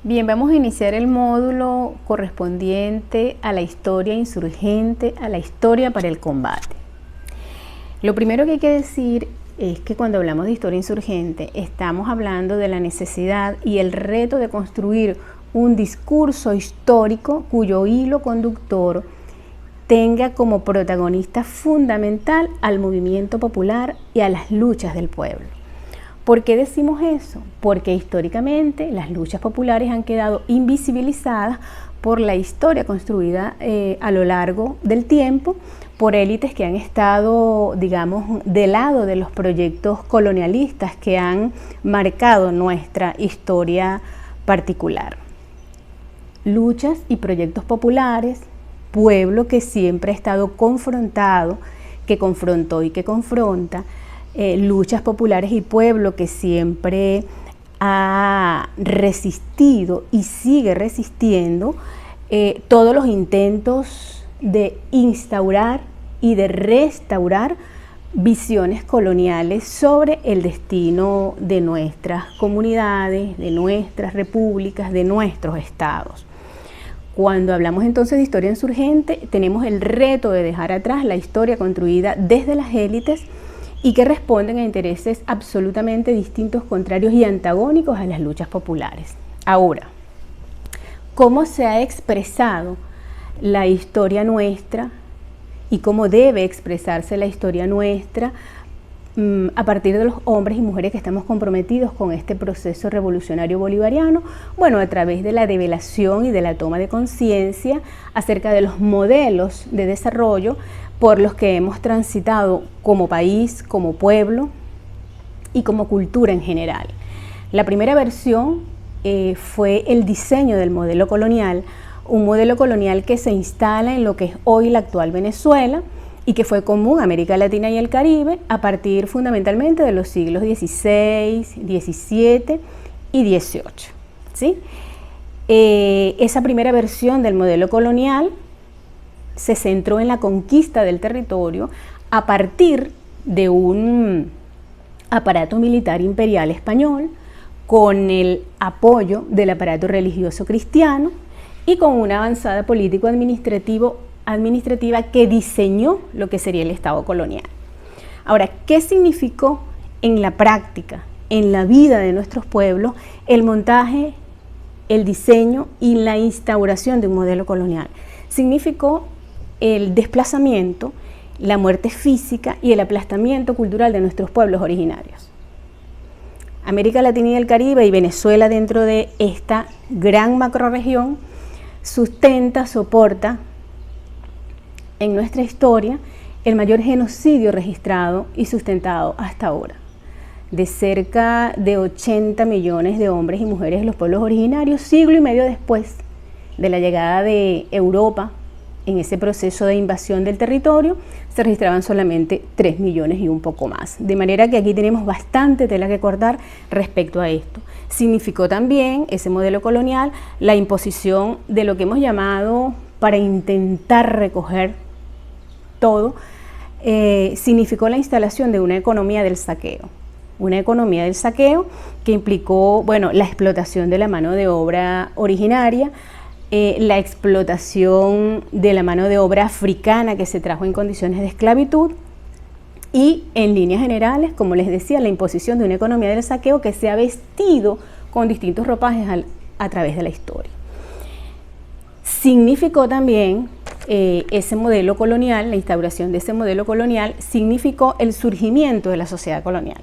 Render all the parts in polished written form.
Bien, vamos a iniciar el módulo correspondiente a la historia insurgente, a la historia para el combate. Lo primero que hay que decir es que cuando hablamos de historia insurgente estamos hablando de la necesidad y el reto de construir un discurso histórico cuyo hilo conductor tenga como protagonista fundamental al movimiento popular y a las luchas del pueblo. ¿Por qué decimos eso? Porque históricamente las luchas populares han quedado invisibilizadas por la historia construida a lo largo del tiempo por élites que han estado, digamos, del lado de los proyectos colonialistas que han marcado nuestra historia particular. Luchas y proyectos populares, pueblo que siempre ha estado confrontado, que confrontó y que confronta, luchas populares y pueblo que siempre ha resistido y sigue resistiendo todos los intentos de instaurar y de restaurar visiones coloniales sobre el destino de nuestras comunidades, de nuestras repúblicas, de nuestros estados. Cuando hablamos entonces de historia insurgente, tenemos el reto de dejar atrás la historia construida desde las élites y que responden a intereses absolutamente distintos, contrarios y antagónicos a las luchas populares. Ahora, ¿cómo se ha expresado la historia nuestra y cómo debe expresarse la historia nuestra a partir de los hombres y mujeres que estamos comprometidos con este proceso revolucionario bolivariano? Bueno, a través de la develación y de la toma de conciencia acerca de los modelos de desarrollo por los que hemos transitado como país, como pueblo y como cultura en general. La primera versión fue el diseño del modelo colonial, un modelo colonial que se instala en lo que es hoy la actual Venezuela y que fue común a América Latina y el Caribe a partir fundamentalmente de los siglos XVI, XVII y XVIII. ¿Sí? Esa primera versión del modelo colonial se centró en la conquista del territorio a partir de un aparato militar imperial español con el apoyo del aparato religioso cristiano y con una avanzada político-administrativa que diseñó lo que sería el Estado colonial. Ahora, ¿qué significó en la práctica, en la vida de nuestros pueblos, el montaje, el diseño y la instauración de un modelo colonial? Significó el desplazamiento, la muerte física y el aplastamiento cultural de nuestros pueblos originarios. América Latina y el Caribe y Venezuela dentro de esta gran macrorregión soporta en nuestra historia el mayor genocidio registrado y sustentado hasta ahora. De cerca de 80 millones de hombres y mujeres de los pueblos originarios, siglo y medio después de la llegada de Europa, en ese proceso de invasión del territorio, se registraban solamente 3 millones y un poco más. De manera que aquí tenemos bastante tela que cortar respecto a esto. Significó también ese modelo colonial la imposición de lo que hemos llamado, para intentar recoger todo, significó la instalación de una economía del saqueo. Una economía del saqueo que implicó, bueno, la explotación de la mano de obra originaria, la explotación de la mano de obra africana que se trajo en condiciones de esclavitud y, en líneas generales, como les decía, la imposición de una economía del saqueo que se ha vestido con distintos ropajes a través de la historia. Significó también ese modelo colonial, la instauración de ese modelo colonial, significó el surgimiento de la sociedad colonial,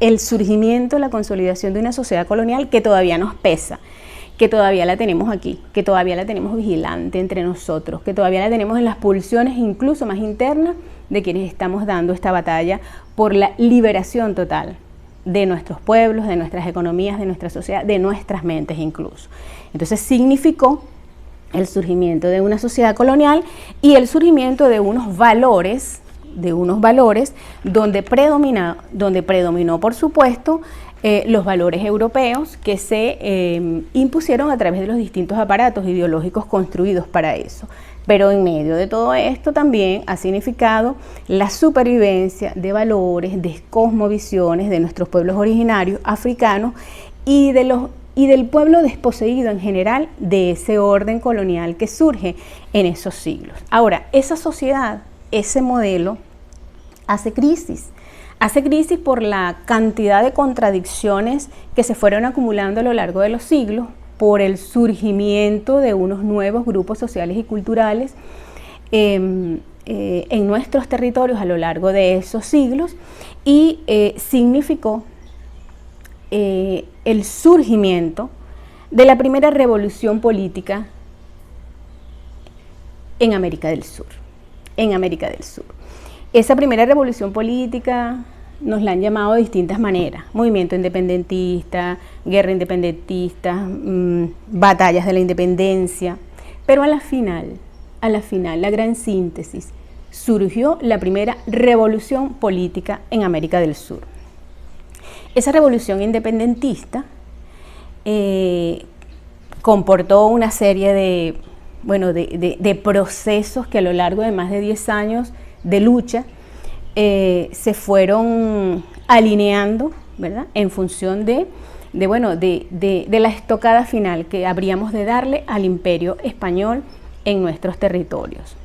el surgimiento, la consolidación de una sociedad colonial que todavía nos pesa, que todavía la tenemos aquí, que todavía la tenemos vigilante entre nosotros, que todavía la tenemos en las pulsiones incluso más internas de quienes estamos dando esta batalla por la liberación total de nuestros pueblos, de nuestras economías, de nuestra sociedad, de nuestras mentes incluso. Entonces significó el surgimiento de una sociedad colonial y el surgimiento de unos valores donde predominó por supuesto los valores europeos que se impusieron a través de los distintos aparatos ideológicos construidos para eso. Pero en medio de todo esto también ha significado la supervivencia de valores, de cosmovisiones de nuestros pueblos originarios africanos y de los y del pueblo desposeído en general de ese orden colonial que surge en esos siglos. Ahora, esa sociedad, ese modelo, hace crisis por la cantidad de contradicciones que se fueron acumulando a lo largo de los siglos, por el surgimiento de unos nuevos grupos sociales y culturales en nuestros territorios a lo largo de esos siglos, y significó el surgimiento de la primera revolución política en América del Sur. Esa primera revolución política nos la han llamado de distintas maneras: movimiento independentista, guerra independentista, batallas de la independencia, pero a la final, la gran síntesis, surgió la primera revolución política en América del Sur. Esa revolución independentista comportó una serie de procesos que a lo largo de más de 10 años de lucha se fueron alineando, ¿verdad?, en función de la estocada final que habríamos de darle al imperio español en nuestros territorios.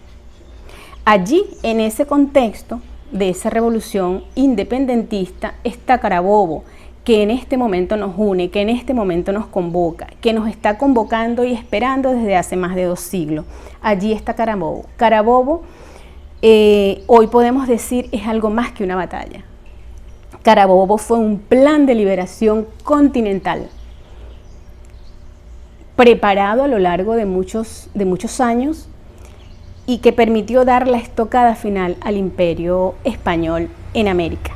Allí, en ese contexto de esa revolución independentista, está Carabobo, que en este momento nos une, que en este momento nos convoca, que nos está convocando y esperando desde hace más de 2 siglos. Allí está Carabobo. Carabobo, hoy podemos decir, es algo más que una batalla. Carabobo fue un plan de liberación continental, preparado a lo largo de muchos años, y que permitió dar la estocada final al imperio español en América.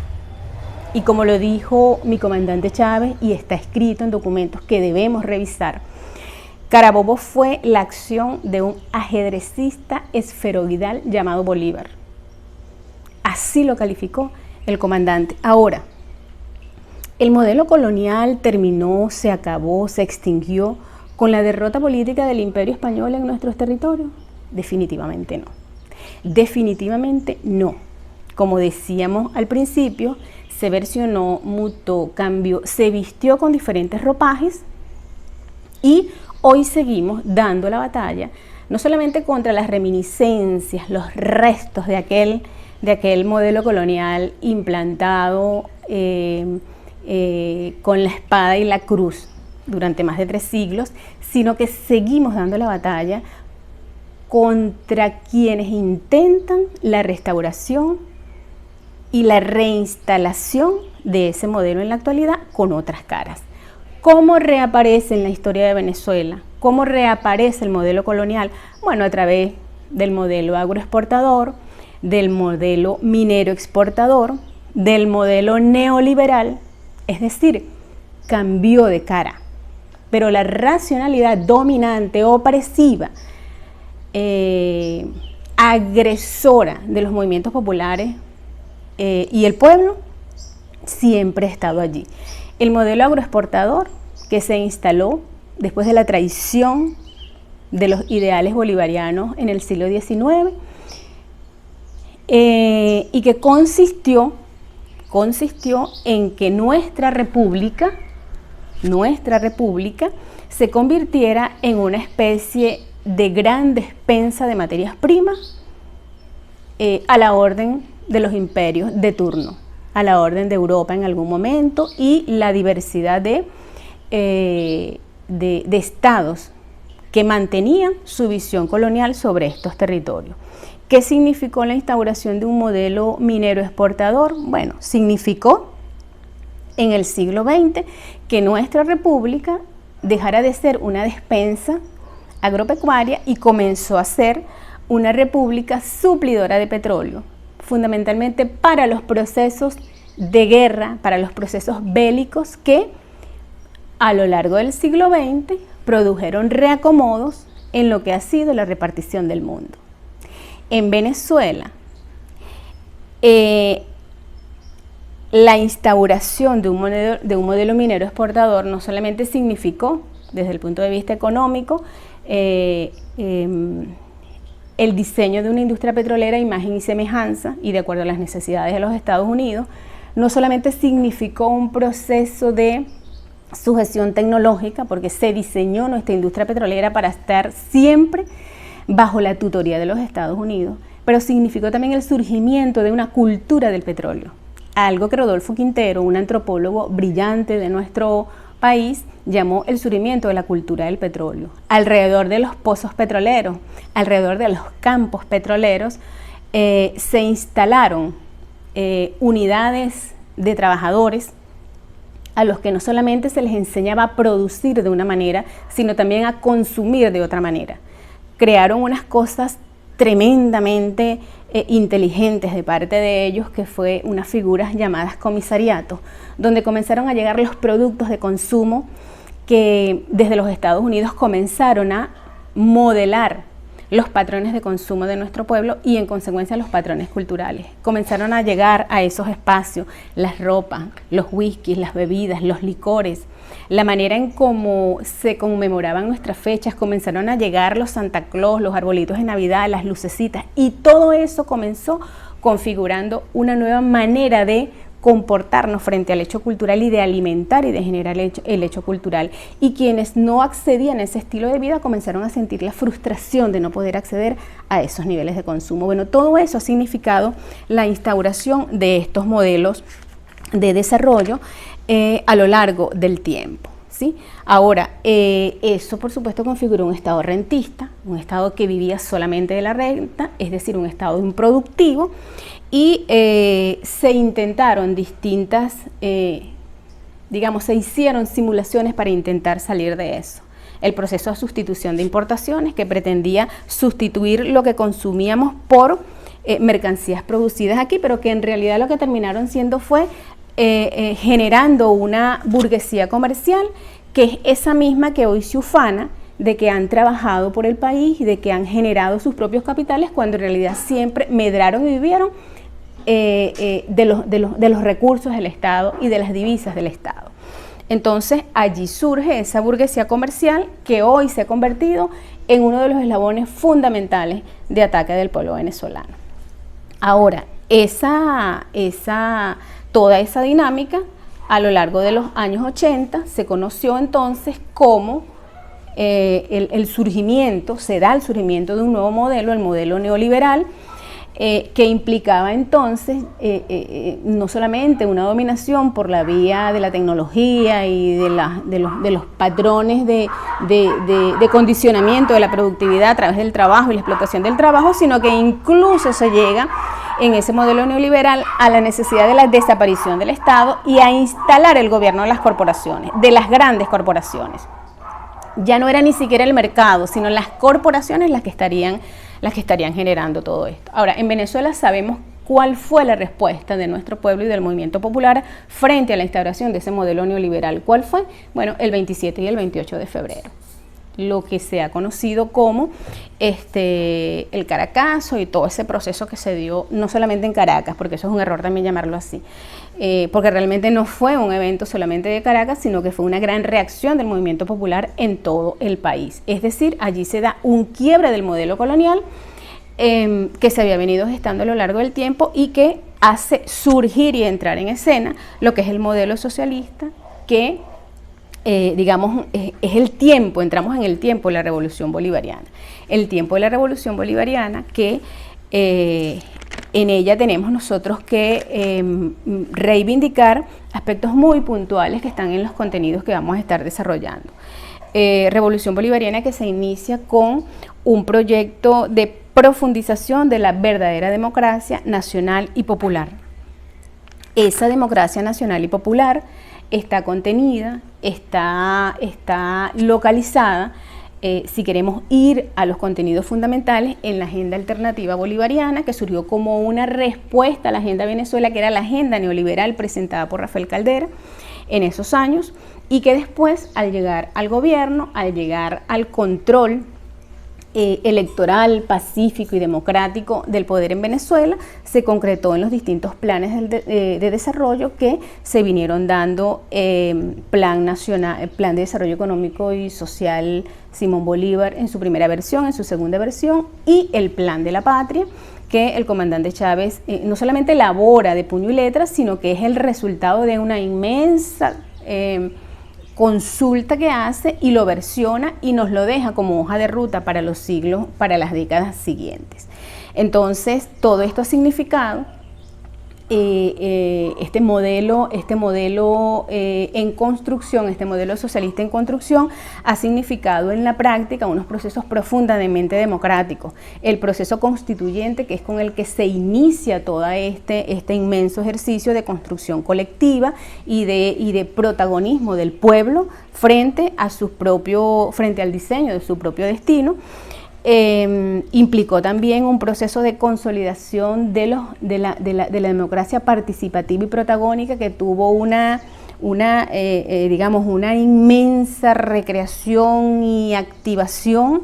Y como lo dijo mi comandante Chávez, y está escrito en documentos que debemos revisar, Carabobo fue la acción de un ajedrecista esferoidal llamado Bolívar. Así lo calificó el comandante. Ahora, ¿el modelo colonial terminó, se acabó, se extinguió con la derrota política del imperio español en nuestros territorios? Definitivamente no. Definitivamente no. Como decíamos al principio, se versionó, mutó, cambió, se vistió con diferentes ropajes, y hoy seguimos dando la batalla, no solamente contra las reminiscencias, los restos de aquel modelo colonial implantado con la espada y la cruz durante más de 3 siglos, sino que seguimos dando la batalla contra quienes intentan la restauración y la reinstalación de ese modelo en la actualidad con otras caras. ¿Cómo reaparece en la historia de Venezuela? ¿Cómo reaparece el modelo colonial? Bueno, a través del modelo agroexportador, del modelo minero exportador, del modelo neoliberal, es decir, cambió de cara. Pero la racionalidad dominante, opresiva, agresora de los movimientos populares y el pueblo siempre ha estado allí. El modelo agroexportador, que se instaló después de la traición de los ideales bolivarianos en el siglo XIX, y que consistió en que nuestra república se convirtiera en una especie de gran despensa de materias primas a la orden de los imperios de turno, a la orden de Europa en algún momento, y la diversidad de estados que mantenían su visión colonial sobre estos territorios. ¿Qué significó la instauración de un modelo minero exportador? Bueno, significó en el siglo XX que nuestra república dejara de ser una despensa agropecuaria y comenzó a ser una república suplidora de petróleo, fundamentalmente para los procesos de guerra, para los procesos bélicos que a lo largo del siglo XX produjeron reacomodos en lo que ha sido la repartición del mundo. En Venezuela, la instauración de un modelo minero exportador no solamente significó, desde el punto de vista económico, el diseño de una industria petrolera a imagen y semejanza y de acuerdo a las necesidades de los Estados Unidos, no solamente significó un proceso de su gestión tecnológica, porque se diseñó nuestra industria petrolera para estar siempre bajo la tutoría de los Estados Unidos, pero significó también el surgimiento de una cultura del petróleo, algo que Rodolfo Quintero, un antropólogo brillante de nuestro país, llamó el surgimiento de la cultura del petróleo. Alrededor de los pozos petroleros, alrededor de los campos petroleros, se instalaron unidades de trabajadores a los que no solamente se les enseñaba a producir de una manera, sino también a consumir de otra manera. Crearon unas cosas tremendamente inteligentes de parte de ellos, que fue unas figuras llamadas comisariatos, donde comenzaron a llegar los productos de consumo que desde los Estados Unidos comenzaron a modelar los patrones de consumo de nuestro pueblo y en consecuencia los patrones culturales. Comenzaron a llegar a esos espacios las ropas, los whiskies, las bebidas, los licores, la manera en cómo se conmemoraban nuestras fechas. Comenzaron a llegar los Santa Claus, los arbolitos de Navidad, las lucecitas, y todo eso comenzó configurando una nueva manera de comportarnos frente al hecho cultural y de alimentar y de generar el hecho cultural. Y quienes no accedían a ese estilo de vida comenzaron a sentir la frustración de no poder acceder a esos niveles de consumo. Bueno, todo eso ha significado la instauración de estos modelos de desarrollo a lo largo del tiempo, ¿sí? Ahora, eso por supuesto configuró un estado rentista, un estado que vivía solamente de la renta, es decir, un estado improductivo, y se intentaron distintas, se hicieron simulaciones para intentar salir de eso. El proceso de sustitución de importaciones, que pretendía sustituir lo que consumíamos por mercancías producidas aquí, pero que en realidad lo que terminaron siendo fue generando una burguesía comercial, que es esa misma que hoy se ufana de que han trabajado por el país y de que han generado sus propios capitales, cuando en realidad siempre medraron y vivieron de los recursos del Estado y de las divisas del Estado. Entonces allí surge esa burguesía comercial que hoy se ha convertido en uno de los eslabones fundamentales de ataque del pueblo venezolano. Ahora, toda esa dinámica a lo largo de los años 80 se conoció entonces como el surgimiento de un nuevo modelo, el modelo neoliberal, que implicaba entonces no solamente una dominación por la vía de la tecnología y de los patrones de condicionamiento de la productividad a través del trabajo y la explotación del trabajo, sino que incluso se llega en ese modelo neoliberal a la necesidad de la desaparición del Estado y a instalar el gobierno de las corporaciones, de las grandes corporaciones. Ya no era ni siquiera el mercado, sino las corporaciones las que estarían generando todo esto. Ahora, en Venezuela sabemos cuál fue la respuesta de nuestro pueblo y del movimiento popular frente a la instauración de ese modelo neoliberal. ¿Cuál fue? Bueno, el 27 y el 28 de febrero. Lo que se ha conocido como el Caracazo y todo ese proceso que se dio, no solamente en Caracas, porque eso es un error también llamarlo así, porque realmente no fue un evento solamente de Caracas, sino que fue una gran reacción del movimiento popular en todo el país. Es decir, allí se da un quiebre del modelo colonial que se había venido gestando a lo largo del tiempo y que hace surgir y entrar en escena lo que es el modelo socialista, que es el tiempo, entramos en el tiempo de la Revolución Bolivariana. El tiempo de la Revolución Bolivariana que en ella tenemos nosotros que reivindicar aspectos muy puntuales que están en los contenidos que vamos a estar desarrollando. Revolución Bolivariana que se inicia con un proyecto de profundización de la verdadera democracia nacional y popular. Esa democracia nacional y popular está contenida, está localizada, si queremos ir a los contenidos fundamentales, en la agenda alternativa bolivariana, que surgió como una respuesta a la agenda Venezuela, que era la agenda neoliberal presentada por Rafael Caldera en esos años, y que después, al llegar al gobierno, al llegar al control electoral, pacífico y democrático del poder en Venezuela, se concretó en los distintos planes de desarrollo que se vinieron dando, Plan Nacional, Plan de Desarrollo Económico y Social Simón Bolívar en su primera versión, en su segunda versión, y el Plan de la Patria, que el comandante Chávez no solamente elabora de puño y letra, sino que es el resultado de una inmensa consulta que hace y lo versiona y nos lo deja como hoja de ruta para los siglos, para las décadas siguientes. Entonces, todo esto ha significado este modelo en construcción, este modelo socialista en construcción, ha significado en la práctica unos procesos profundamente democráticos. El proceso constituyente, que es con el que se inicia todo este inmenso ejercicio de construcción colectiva y de protagonismo del pueblo frente al diseño de su propio destino. Implicó también un proceso de consolidación de la democracia participativa y protagónica, que tuvo una inmensa recreación y activación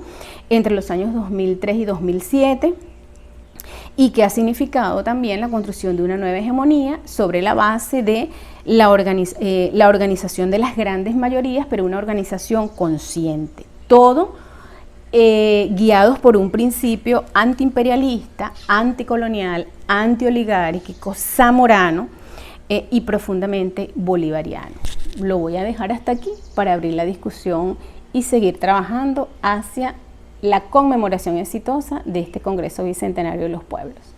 entre los años 2003 y 2007, y que ha significado también la construcción de una nueva hegemonía sobre la base de la organización de las grandes mayorías, pero una organización consciente. Todo guiados por un principio antiimperialista, anticolonial, antioligárquico, zamorano y profundamente bolivariano. Lo voy a dejar hasta aquí para abrir la discusión y seguir trabajando hacia la conmemoración exitosa de este Congreso Bicentenario de los Pueblos.